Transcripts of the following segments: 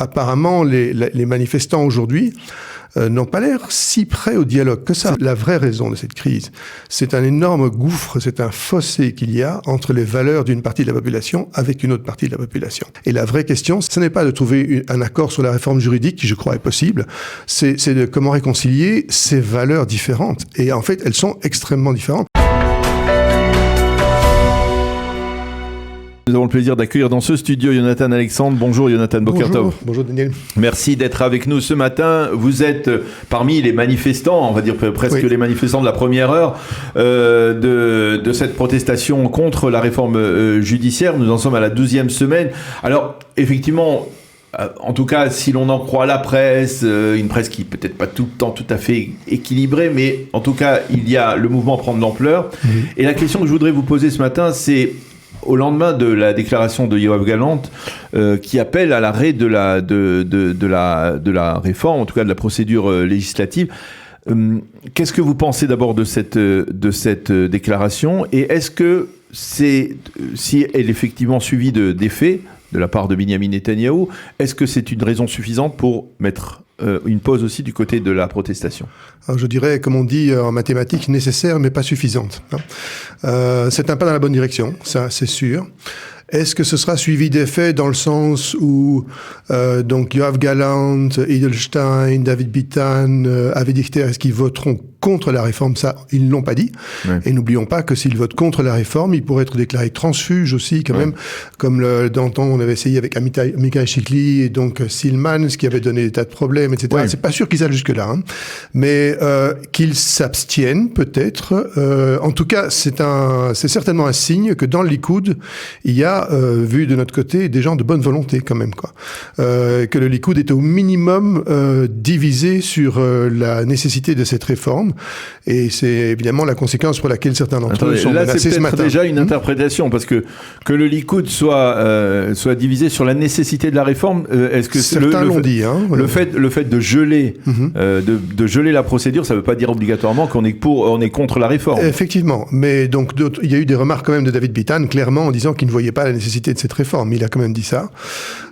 Apparemment, les manifestants aujourd'hui n'ont pas l'air si prêts au dialogue que ça. La vraie raison de cette crise, c'est un énorme gouffre, c'est un fossé qu'il y a entre les valeurs d'une partie de la population avec une autre partie de la population. Et la vraie question, ce n'est pas de trouver un accord sur la réforme juridique, qui je crois est possible, c'est de comment réconcilier ces valeurs différentes. Et en fait, elles sont extrêmement différentes. Nous avons le plaisir d'accueillir dans ce studio Jonathan Alexandre. Bonjour Jonathan Bokertov. Bonjour Daniel. Merci d'être avec nous ce matin. Vous êtes parmi les manifestants, on va dire presque les manifestants de la première heure de cette protestation contre la réforme judiciaire. Nous en sommes à la 12e semaine. Alors effectivement, en tout cas, si l'on en croit la presse, une presse qui peut-être pas tout le temps tout à fait équilibrée, mais en tout cas, il y a le mouvement prend de l'ampleur. Et la question que je voudrais vous poser ce matin, c'est au lendemain de la déclaration de Yoav Gallant, qui appelle à l'arrêt de la réforme, en tout cas de la procédure législative. Qu'est-ce que vous pensez d'abord de cette déclaration, et est-ce que si elle est effectivement suivie d'effets de la part de Benyamin Netanyahou, est-ce que c'est une raison suffisante pour mettre une pause aussi du côté de la protestation? Alors je dirais, comme on dit en mathématiques, nécessaire mais pas suffisante. C'est un pas dans la bonne direction, ça c'est sûr. Est-ce que ce sera suivi d'effets dans le sens où donc Yoav Gallant, Edelstein, David Bitan, Avi Dichter, est-ce qu'ils voteront contre la réforme? Ça, ils ne l'ont pas dit. Ouais. Et n'oublions pas que s'ils votent contre la réforme, ils pourraient être déclarés transfuges aussi, quand même, comme d'antan on avait essayé avec Amichai Shikli et donc Silman, ce qui avait donné des tas de problèmes, etc. Ouais. C'est pas sûr qu'ils aillent jusque-là, hein. Mais qu'ils s'abstiennent peut-être. En tout cas, c'est certainement un signe que dans le Likoud, il y a vu de notre côté des gens de bonne volonté quand même, quoi. Que le Likoud est au minimum divisé sur la nécessité de cette réforme, et c'est évidemment la conséquence pour laquelle certains d'entre eux sont menacés ce matin. C'est déjà une interprétation, parce que le Likoud soit divisé sur la nécessité de la réforme, est-ce que certains l'ont dit, hein, le fait de geler de geler la procédure, ça ne veut pas dire obligatoirement qu'on est contre la réforme. Effectivement, mais donc il y a eu des remarques quand même de David Bitan, clairement en disant qu'il ne voyait pas la nécessité de cette réforme. Il a quand même dit ça.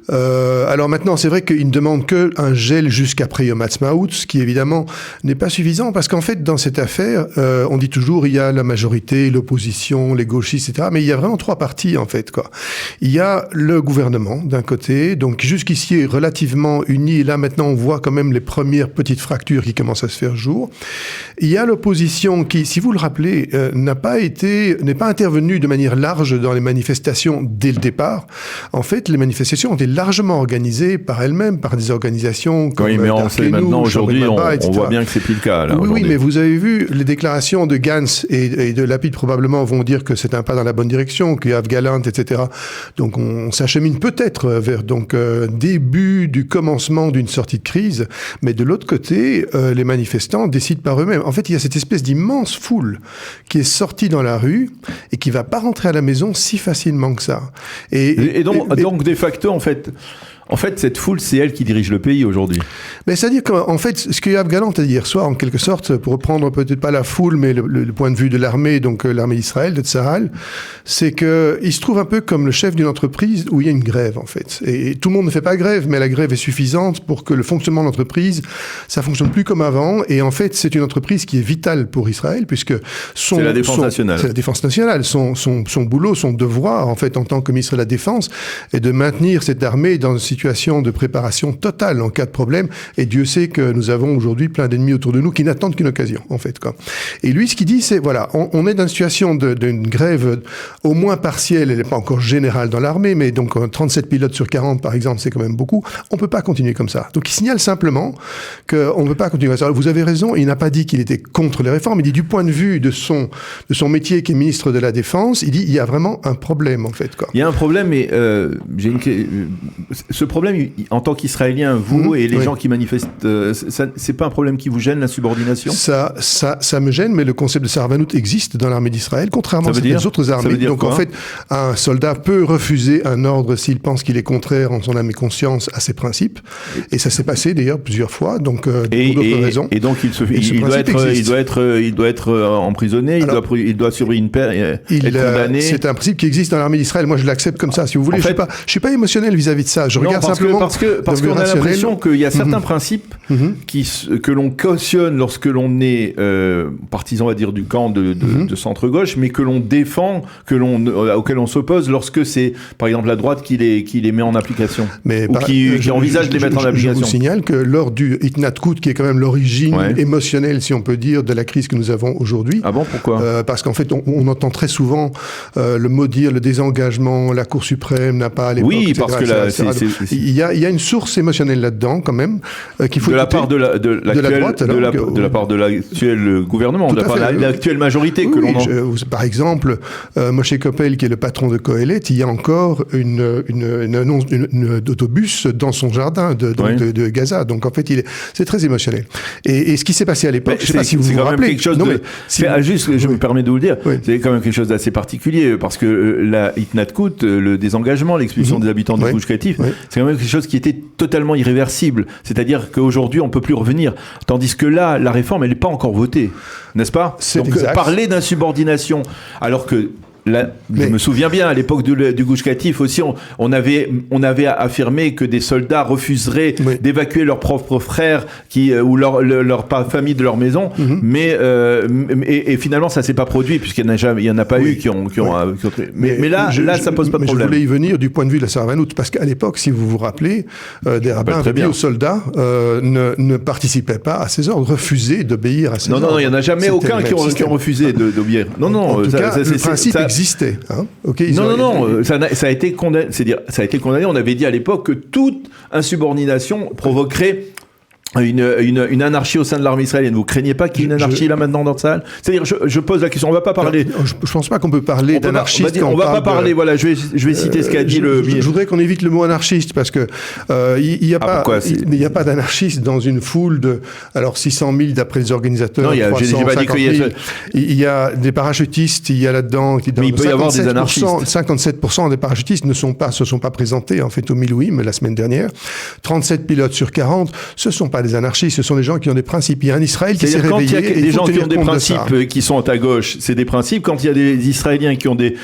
Alors maintenant, c'est vrai qu'il ne demande qu'un gel jusqu'après Yom Ha'atzmaut, ce qui évidemment n'est pas suffisant, parce qu'en fait, dans cette affaire, on dit toujours il y a la majorité, l'opposition, les gauchistes, etc. Mais il y a vraiment trois partis, en fait, quoi. Il y a le gouvernement, d'un côté, donc jusqu'ici est relativement uni, et là maintenant on voit quand même les premières petites fractures qui commencent à se faire jour. Il y a l'opposition qui, si vous le rappelez, n'est pas intervenue de manière large dans les manifestations dès le départ. En fait, les manifestations ont été largement organisées par elles-mêmes, par des organisations comme mais on sait maintenant, aujourd'hui, on voit bien que c'est plus le cas. Là, oui, mais vous avez vu, les déclarations de Gantz et de Lapid probablement vont dire que c'est un pas dans la bonne direction, qu'il y a Gallant, etc. Donc on s'achemine peut-être vers début du commencement d'une sortie de crise, mais de l'autre côté, les manifestants décident par eux-mêmes. En fait, il y a cette espèce d'immense foule qui est sortie dans la rue et qui va pas rentrer à la maison si facilement que ça. Et donc de facto, en fait, cette foule, c'est elle qui dirige le pays aujourd'hui. Mais c'est-à-dire qu'en fait, ce que Yoav Gallant a dit hier soir, en quelque sorte, pour reprendre peut-être pas la foule, mais le point de vue de l'armée, donc l'armée d'Israël, de Tzahal, c'est qu'il se trouve un peu comme le chef d'une entreprise où il y a une grève, en fait. Et tout le monde ne fait pas grève, mais la grève est suffisante pour que le fonctionnement de l'entreprise, ça fonctionne plus comme avant. Et en fait, c'est une entreprise qui est vitale pour Israël, puisque c'est la défense nationale. C'est la défense nationale. Son boulot, son devoir, en fait, en tant que ministre de la Défense, est de maintenir cette armée dans une situation de préparation totale en cas de problème, et Dieu sait que nous avons aujourd'hui plein d'ennemis autour de nous qui n'attendent qu'une occasion, en fait, quoi. Et lui, ce qu'il dit, c'est, voilà, on est dans une situation d'une grève au moins partielle, elle n'est pas encore générale dans l'armée, mais donc 37 pilotes sur 40, par exemple, c'est quand même beaucoup. On peut pas continuer comme ça. Donc il signale simplement qu'on ne peut pas continuer comme ça. Vous avez raison, il n'a pas dit qu'il était contre les réformes, il dit du point de vue de son métier qui est ministre de la Défense, il dit il y a vraiment un problème, en fait, quoi. Il y a un problème, mais ce problème, en tant qu'Israélien, vous et les gens qui manifestent, c'est pas un problème qui vous gêne, la subordination? Ça me gêne, mais le concept de sarvanout existe dans l'armée d'Israël, contrairement à certaines autres armées. Donc en fait, un soldat peut refuser un ordre s'il pense qu'il est contraire en son âme et conscience à ses principes. Et ça s'est passé d'ailleurs plusieurs fois, donc pour d'autres raisons. Et donc il doit être emprisonné, alors, il doit survivre une peine, être condamné. C'est un principe qui existe dans l'armée d'Israël. Moi, je l'accepte comme ça, si vous voulez. Je suis pas émotionnel vis-à-vis de ça. Je regarde regarde simplement parce qu'on a l'impression qu'il y a certains principes que l'on cautionne lorsque l'on est partisan, on va dire, du camp de centre-gauche, mais que l'on défend, auquel on s'oppose lorsque c'est, par exemple, la droite qui les met en application, qui envisage de les mettre en application. Je vous signale que lors du Hitnadkut, qui est quand même l'origine émotionnelle, si on peut dire, de la crise que nous avons aujourd'hui. Ah bon, pourquoi parce qu'en fait, on entend très souvent le mot dire le désengagement, la Cour suprême n'a pas à l'époque, oui, etc., parce que il y a une source émentionnelle là-dedans, quand même, qu'il faut de la part de la droite, de la part de l'actuel gouvernement, de la part de l'actuelle majorité que l'on par exemple, Moshe Koppel, qui est le patron de Kohelet, il y a encore une annonce d'autobus dans son jardin de Gaza. Donc en fait, c'est très émotionnel. Et ce qui s'est passé à l'époque, je ne sais pas si vous vous rappelez. Je me permets de vous le dire, c'est quand même quelque chose d'assez particulier, parce que la Hitnadkut, le désengagement, l'expulsion des habitants du Gush Katif, c'est quand même quelque chose qui était totalement irréversible. C'est-à-dire qu'aujourd'hui, on ne peut plus revenir. Tandis que là, la réforme, elle n'est pas encore votée. N'est-ce pas? Donc parler d'insubordination, alors que là, je me souviens bien, à l'époque du Gush Katif aussi, on avait affirmé que des soldats refuseraient d'évacuer leurs propres frères ou leur famille de leur maison, mais finalement ça s'est pas produit, puisqu'il n'y en a pas eu qui ont mais là ça pose pas de problème. Je voulais y venir du point de vue de la Sarvanout, parce qu'à l'époque, si vous vous rappelez, des rabbins avaient dit aux soldats ne participaient pas à ces ordres, refusaient d'obéir à ces ordres. Non, il n'y en a jamais aucun qui ont refusé d'obéir. Non, en tout cas, le principe existait. Ça a été condamné. C'est-à-dire, ça a été condamné. On avait dit à l'époque que toute insubordination provoquerait une anarchie au sein de l'armée israélienne. Vous craignez pas qu'il y ait une anarchie là maintenant dans cette salle? C'est-à-dire, je pose la question. On va pas parler. Je pense pas qu'on peut parler d'anarchiste. On va pas parler. Voilà, je vais citer ce qu'a dit le. Je voudrais qu'on évite le mot anarchiste, parce que il y a pas d'anarchiste dans une foule de 600 000 d'après les organisateurs. Non, j'ai pas dit qu'il y a. Il y a des parachutistes. Il y a là-dedans. Mais il peut y avoir des anarchistes. 57% des parachutistes se sont pas présentés en fait au Milouim la semaine dernière. 37 pilotes sur 40, ce sont pas des anarchistes, ce sont des gens qui ont des principes. Il y a un Israël qui s'est réveillé. Quand il y a des gens qui ont des principes qui sont à gauche, c'est des principes. Quand il y a des Israéliens qui ont des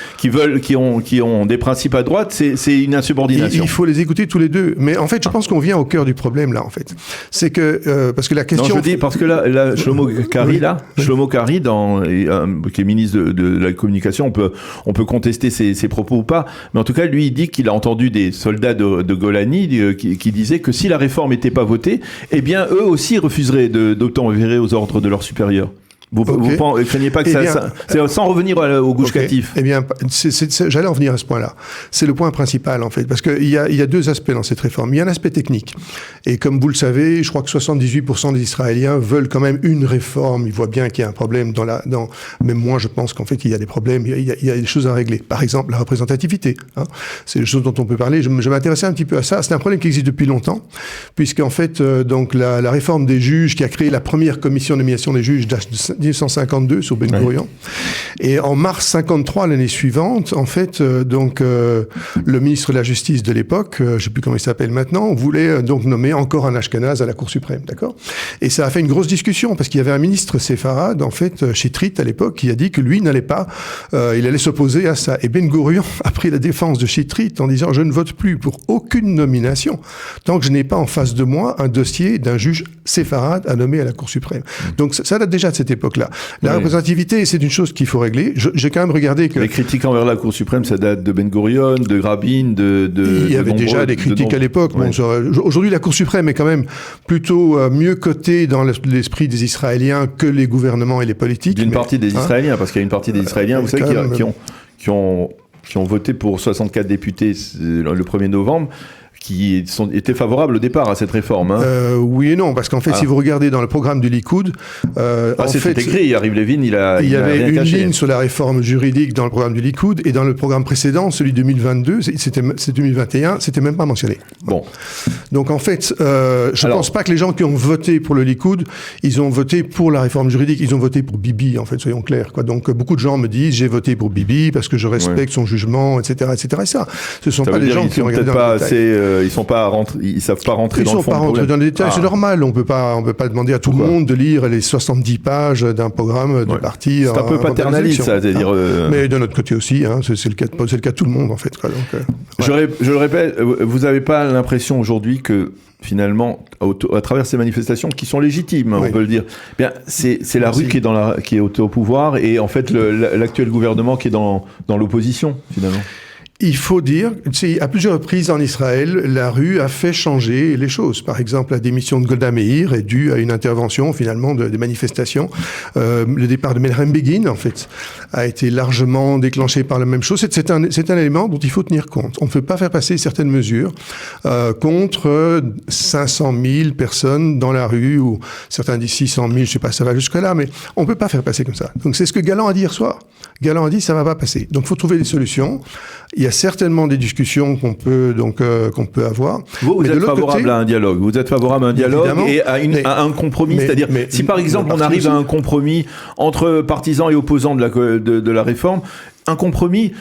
principes à droite, c'est une insubordination. Il faut les écouter tous les deux. Mais en fait, je pense qu'on vient au cœur du problème là. En fait, c'est que parce que la question. Non, je dis parce que là, Shlomo Kari, qui est ministre de la communication, on peut contester ses propos ou pas. Mais en tout cas, lui, il dit qu'il a entendu des soldats de Golani qui disaient que si la réforme n'était pas votée, eh bien, eux aussi refuseraient d'obtempérer aux ordres de leurs supérieurs. Vous ne craignez pas que c'est sans revenir au Gush Katif. Eh bien, j'allais en venir à ce point-là. C'est le point principal, en fait, parce qu'il y a deux aspects dans cette réforme. Il y a un aspect technique. Et comme vous le savez, je crois que 78% des Israéliens veulent quand même une réforme. Ils voient bien qu'il y a un problème même moi, je pense qu'en fait, il y a des problèmes. Il y a des choses à régler. Par exemple, la représentativité. C'est des choses dont on peut parler. Je m'intéressais un petit peu à ça. C'est un problème qui existe depuis longtemps, puisqu'en fait, donc, la réforme des juges qui a créé la première commission de nomination des juges 1952 sur Ben Gurion. Et en mars 53, l'année suivante, en fait, le ministre de la Justice de l'époque, je ne sais plus comment il s'appelle maintenant, voulait donc nommer encore un Ashkenaz à la Cour suprême, d'accord? Et ça a fait une grosse discussion, parce qu'il y avait un ministre séfarade, en fait, Chitrit à l'époque, qui a dit que lui n'allait pas, il allait s'opposer à ça. Et Ben Gurion a pris la défense de Chitrit en disant: je ne vote plus pour aucune nomination tant que je n'ai pas en face de moi un dossier d'un juge séfarade à nommer à la Cour suprême. Donc ça date déjà de cette époque. La représentativité, c'est une chose qu'il faut régler. J'ai quand même regardé que... Les critiques envers la Cour suprême, ça date de Ben Gurion, de Rabin, Il y avait déjà des critiques à l'époque. Bon, aujourd'hui, la Cour suprême est quand même plutôt mieux cotée dans l'esprit des Israéliens que les gouvernements et les politiques. D'une partie des Israéliens, parce qu'il y a une partie des Israéliens, vous savez, qui ont voté pour 64 députés le 1er novembre, qui étaient favorables au départ à cette réforme. Oui et non, parce qu'en fait, si vous regardez dans le programme du Likoud... c'est écrit, Yariv Levin, il y avait une ligne sur la réforme juridique dans le programme du Likoud, et dans le programme précédent, celui de 2022, c'est 2021, c'était même pas mentionné. Bon. Donc en fait, je pense pas que les gens qui ont voté pour le Likoud, ils ont voté pour la réforme juridique, ils ont voté pour Bibi, en fait, soyons clairs, quoi. Donc beaucoup de gens me disent, j'ai voté pour Bibi parce que je respecte son jugement, etc., etc. Et ça, ce sont pas des gens qui ont regardé dans le détail. ils savent pas rentrer dans le fond. Ils sont pas rentrés dans les détails, c'est normal. On peut pas demander à tout le monde de lire les 70 pages d'un programme de parti. C'est un peu paternaliste, ça, c'est-à-dire. Mais de notre côté aussi, c'est le cas de tout le monde en fait. Quoi. Donc, je le répète, vous n'avez pas l'impression aujourd'hui que finalement, à travers ces manifestations qui sont légitimes, on peut le dire, bien, c'est la rue qui est au pouvoir et en fait l'actuel gouvernement qui est dans l'opposition finalement. Il faut dire, à plusieurs reprises en Israël, la rue a fait changer les choses. Par exemple, la démission de Golda Meir est due à une intervention, finalement, des manifestations. Le départ de Menachem Begin, en fait, a été largement déclenché par la même chose. C'est un élément dont il faut tenir compte. On ne peut pas faire passer certaines mesures contre 500 000 personnes dans la rue, ou certains disent 600 000, je ne sais pas, ça va jusque-là, mais on ne peut pas faire passer comme ça. Donc c'est ce que Galland a dit hier soir. Galland a dit, ça ne va pas passer. Donc il faut trouver des solutions. Il y a certainement des discussions qu'on peut avoir. Vous êtes favorable à un dialogue. Vous êtes favorable à un dialogue et à un compromis. C'est-à-dire, si par exemple on arrive à un compromis entre partisans et opposants de la réforme, un compromis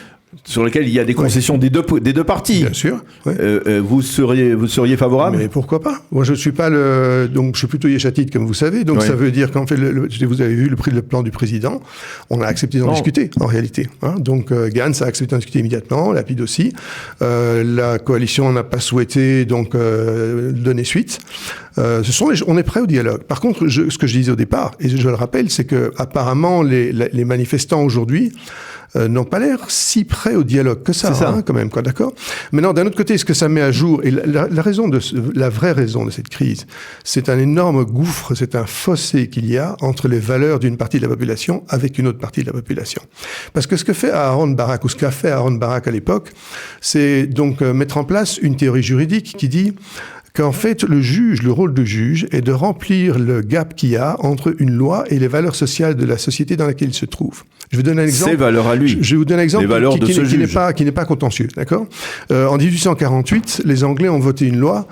sur lequel il y a des concessions des deux parties. Bien sûr. Vous seriez favorable? Mais pourquoi pas? Moi, je suis pas donc je suis plutôt yéchatite, comme vous savez. Donc ça veut dire qu'en fait, vous avez vu le plan du président. On a accepté d'en discuter, en réalité. Hein. Donc Gantz a accepté d'en discuter immédiatement, Lapid aussi. La coalition n'a pas souhaité donc donner suite. On est prêt au dialogue. Par contre, ce que je disais au départ, et je le rappelle, c'est que apparemment les manifestants aujourd'hui n'ont pas l'air si prêts au dialogue que ça, hein, quand même, quoi, d'accord? Maintenant, d'un autre côté, ce que ça met à jour, et la vraie raison de cette crise, c'est un énorme gouffre, c'est un fossé qu'il y a entre les valeurs d'une partie de la population avec une autre partie de la population. Parce que ce que fait Aaron Barak, ou ce qu'a fait Aaron Barak à l'époque, c'est donc mettre en place une théorie juridique qui dit qu'en fait, le rôle de juge est de remplir le gap qu'il y a entre une loi et les valeurs sociales de la société dans laquelle il se trouve. Je vais vous donner un exemple. Ses valeurs à lui. Je vais vous donner un exemple qui n'est pas contentieux, d'accord? En 1848, les Anglais ont voté une loi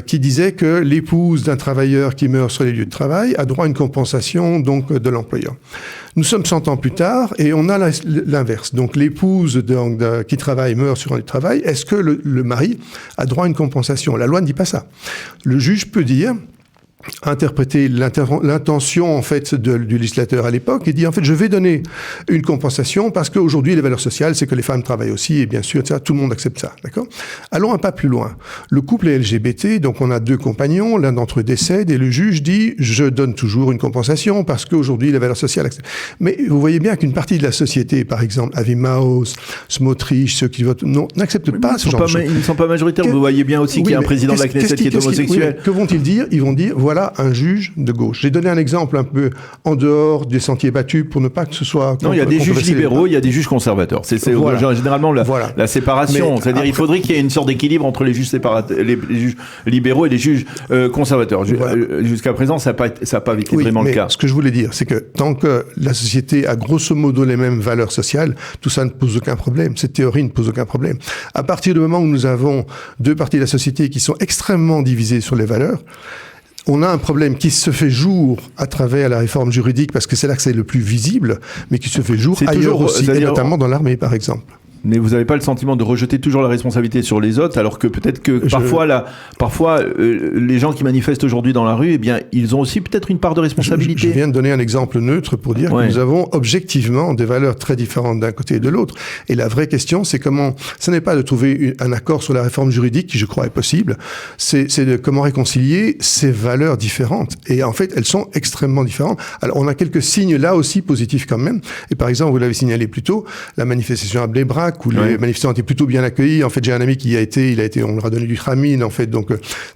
qui disait que l'épouse d'un travailleur qui meurt sur les lieux de travail a droit à une compensation donc de l'employeur. Nous sommes 100 ans plus tard et on a l'inverse. Donc l'épouse qui travaille meurt sur un lieu de travail. Est-ce que le mari a droit à une compensation? La loi ne dit pas ça. Le juge peut dire, interpréter l'intention en fait du législateur à l'époque et dire en fait je vais donner une compensation parce qu'aujourd'hui les valeurs sociales c'est que les femmes travaillent aussi et bien sûr etc., tout le monde accepte ça, d'accord? Allons un pas plus loin. Le couple est LGBT, donc on a deux compagnons, l'un d'entre eux décède et le juge dit je donne toujours une compensation parce qu'aujourd'hui les valeurs sociales acceptent. Mais vous voyez bien qu'une partie de la société, par exemple Avi Maoz, Smotrich, ceux qui votent non, n'acceptent pas ce genre de choses. Ils ne sont pas majoritaires, vous voyez bien aussi qu'il y a un président de la Knesset qui est homosexuel. Que vont-ils dire? Ils vont dire voilà un juge de gauche. J'ai donné un exemple un peu en dehors des sentiers battus pour ne pas que ce soit... Non, il y a des juges libéraux, il y a des juges conservateurs. C'est généralement la séparation. C'est-à-dire il faudrait qu'il y ait une sorte d'équilibre entre les juges libéraux et les juges conservateurs. Jusqu'à présent, ça n'a pas été vraiment le cas. Ce que je voulais dire, c'est que tant que la société a grosso modo les mêmes valeurs sociales, tout ça ne pose aucun problème. Cette théorie ne pose aucun problème. À partir du moment où nous avons deux parties de la société qui sont extrêmement divisées sur les valeurs, on a un problème qui se fait jour à travers la réforme juridique, parce que c'est là que c'est le plus visible, mais qui se fait jour ailleurs aussi, et notamment dans l'armée, par exemple. Mais vous n'avez pas le sentiment de rejeter toujours la responsabilité sur les autres, alors que peut-être que parfois les gens qui manifestent aujourd'hui dans la rue, eh bien, ils ont aussi peut-être une part de responsabilité. Je viens de donner un exemple neutre pour dire que nous avons objectivement des valeurs très différentes d'un côté et de l'autre. Et la vraie question, c'est comment... Ce n'est pas de trouver un accord sur la réforme juridique, qui je crois est possible, c'est de comment réconcilier ces valeurs différentes. Et en fait, elles sont extrêmement différentes. Alors, on a quelques signes là aussi positifs quand même. Et par exemple, vous l'avez signalé plus tôt, la manifestation à Bnei-Brak, où les manifestants étaient plutôt bien accueillis. En fait, j'ai un ami qui y a été, on leur a donné du tramine, en fait. Donc,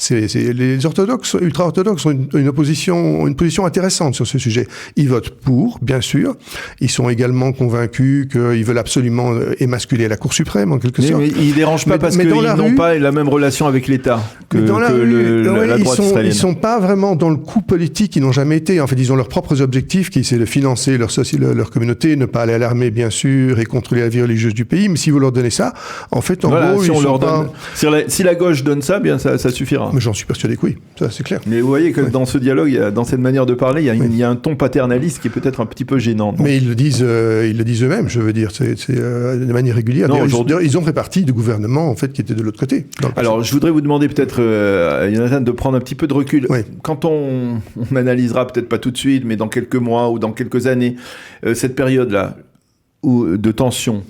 les orthodoxes, ultra-orthodoxes ont une position intéressante sur ce sujet. Ils votent pour, bien sûr. Ils sont également convaincus qu'ils veulent absolument émasculer la Cour suprême, en quelque sorte. Mais ils ne dérangent pas parce qu'ils n'ont pas la même relation avec l'État que la droite israélienne. Ils sont pas vraiment dans le coup politique, ils n'ont jamais été. En fait, ils ont leurs propres objectifs, qui c'est de financer leur communauté, ne pas aller à l'armée, bien sûr, et contrôler la vie religieuse du pays. mais si vous leur donnez ça, en fait, en gros, si ils on sont leur pas... donne, si la gauche donne ça, bien ça suffira. Mais j'en suis persuadé que oui, ça c'est clair. Mais vous voyez que dans ce dialogue, dans cette manière de parler, il y a un ton paternaliste qui est peut-être un petit peu gênant. Donc. Mais ils le disent eux-mêmes, je veux dire, c'est de manière régulière. Non, ils ont fait partie du gouvernement, en fait, qui était de l'autre côté. Alors, je voudrais vous demander peut-être, Jonathan, de prendre un petit peu de recul. Oui. Quand on analysera, peut-être pas tout de suite, mais dans quelques mois ou dans quelques années, cette période-là de tension,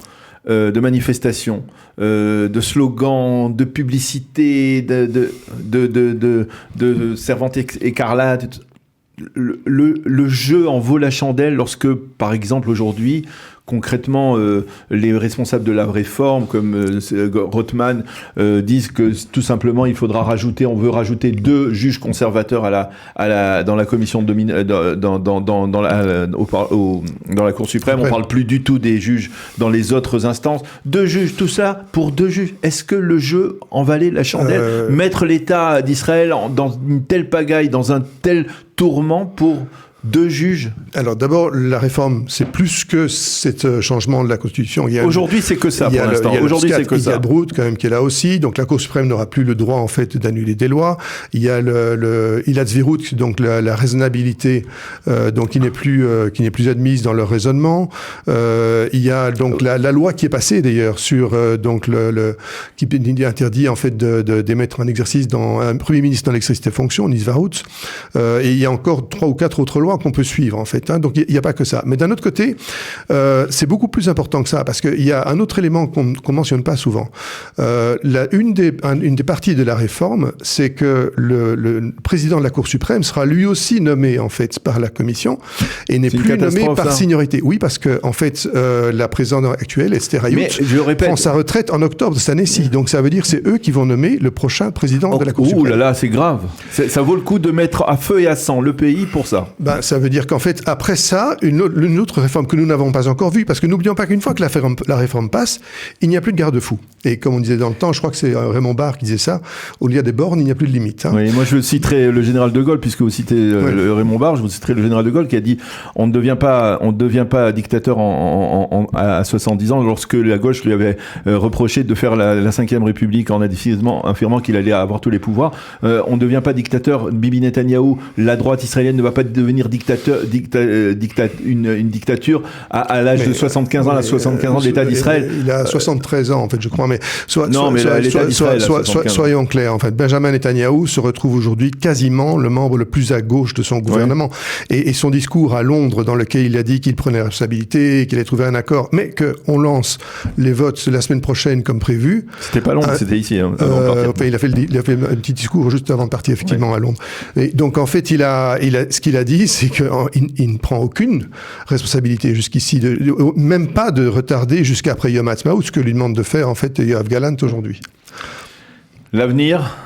de manifestations, de slogans, de publicité, de servantes écarlates, le jeu en vaut la chandelle lorsque, par exemple, aujourd'hui, concrètement, les responsables de la réforme, comme Rothman, disent que tout simplement il faudra on veut rajouter 2 juges conservateurs dans la commission dans la Cour suprême. On parle plus du tout des juges dans les autres instances. 2 juges, tout ça pour 2 juges. Est-ce que le jeu en valait la chandelle? Mettre l'État d'Israël dans une telle pagaille, dans un tel tourment pour 2 juges? Alors d'abord, la réforme, c'est plus que ce changement de la Constitution. Aujourd'hui, c'est que ça pour l'instant. Aujourd'hui, c'est que ça. Il y a Brout quand même qui est là aussi. Donc la Cour suprême n'aura plus le droit en fait d'annuler des lois. Il y a il a Tzvirut, donc la raisonnabilité, donc qui n'est plus admise dans leur raisonnement. Il y a donc la loi qui est passée d'ailleurs sur donc qui interdit en fait d'émettre un exercice un premier ministre dans l'exercice des fonctions, Tzvirut. Et il y a encore 3 ou 4 autres lois qu'on peut suivre en fait. Donc il n'y a pas que ça. Mais d'un autre côté, c'est beaucoup plus important que ça parce qu'il y a un autre élément qu'on mentionne pas souvent. Une des parties de la réforme, c'est que le président de la Cour suprême sera lui aussi nommé en fait par la Commission et n'est plus nommé par seniorité. Oui, parce que en fait la présidente actuelle, Esther Hayut, prend sa retraite en octobre de cette année-ci. Donc ça veut dire que c'est eux qui vont nommer le prochain président de la Cour suprême. Ouh là là, c'est grave. Ça vaut le coup de mettre à feu et à sang le pays pour ça. Ça veut dire qu'en fait, après ça, une autre réforme que nous n'avons pas encore vue, parce que n'oublions pas qu'une fois que la réforme passe, il n'y a plus de garde-fou. Et comme on disait dans le temps, je crois que c'est Raymond Barre qui disait ça, où il y a des bornes, il n'y a plus de limite. Oui, moi je citerai le général de Gaulle, puisque vous citez Raymond Barre, je vous citerai le général de Gaulle qui a dit on ne devient pas dictateur à 70 ans, lorsque la gauche lui avait reproché de faire la 5e République en affirmant qu'il allait avoir tous les pouvoirs. On ne devient pas dictateur. Bibi Netanyahou, la droite israélienne ne va pas devenir une dictature à l'âge de 75 ans, à 75 ans de l'État d'Israël. Il a 73 ans, en fait, je crois, mais soyons clairs. En fait, Benjamin Netanyahou se retrouve aujourd'hui quasiment le membre le plus à gauche de son gouvernement. Ouais. Et son discours à Londres, dans lequel il a dit qu'il prenait la responsabilité, qu'il allait trouver un accord, mais qu'on lance les votes la semaine prochaine comme prévu. C'était pas Londres, c'était ici. Il a fait un petit discours juste avant de partir, effectivement, à Londres. Et donc, en fait, ce qu'il a dit, c'est qu'il ne prend aucune responsabilité jusqu'ici, même pas de retarder jusqu'après Yom Ha'atzmaut, ce que lui demande de faire, en fait, Yoav Gallant aujourd'hui. L'avenir,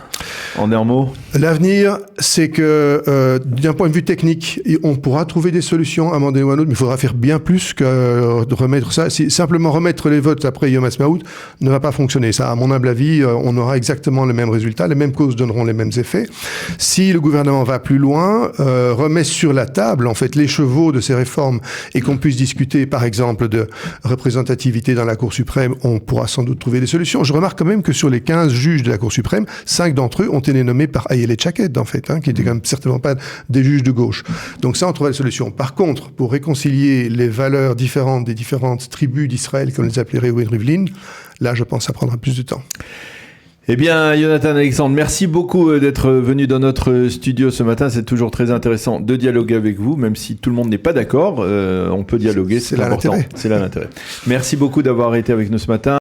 en un mot? L'avenir, c'est que d'un point de vue technique, on pourra trouver des solutions à un moment donné ou à un autre, mais il faudra faire bien plus que de remettre ça. Simplement remettre les votes après Yom Ha'atzmaut ne va pas fonctionner. Ça, à mon humble avis, on aura exactement le même résultat, les mêmes causes donneront les mêmes effets. Si le gouvernement va plus loin, remet sur la table en fait les chevaux de ces réformes et qu'on puisse discuter, par exemple, de représentativité dans la Cour suprême, on pourra sans doute trouver des solutions. Je remarque quand même que sur les 15 juges de la Cour suprême, 5 d'entre eux ont été nommés par Ayelet Shaked, en fait, qui n'étaient quand même certainement pas des juges de gauche. Donc ça, on trouvera des solutions. Par contre, pour réconcilier les valeurs différentes des différentes tribus d'Israël, comme les appelait Reuven Rivlin, là, je pense que ça prendra plus de temps. Eh bien, Jonathan Alexandre, merci beaucoup d'être venu dans notre studio ce matin. C'est toujours très intéressant de dialoguer avec vous, même si tout le monde n'est pas d'accord. On peut dialoguer, c'est important. C'est là l'intérêt. Merci beaucoup d'avoir été avec nous ce matin.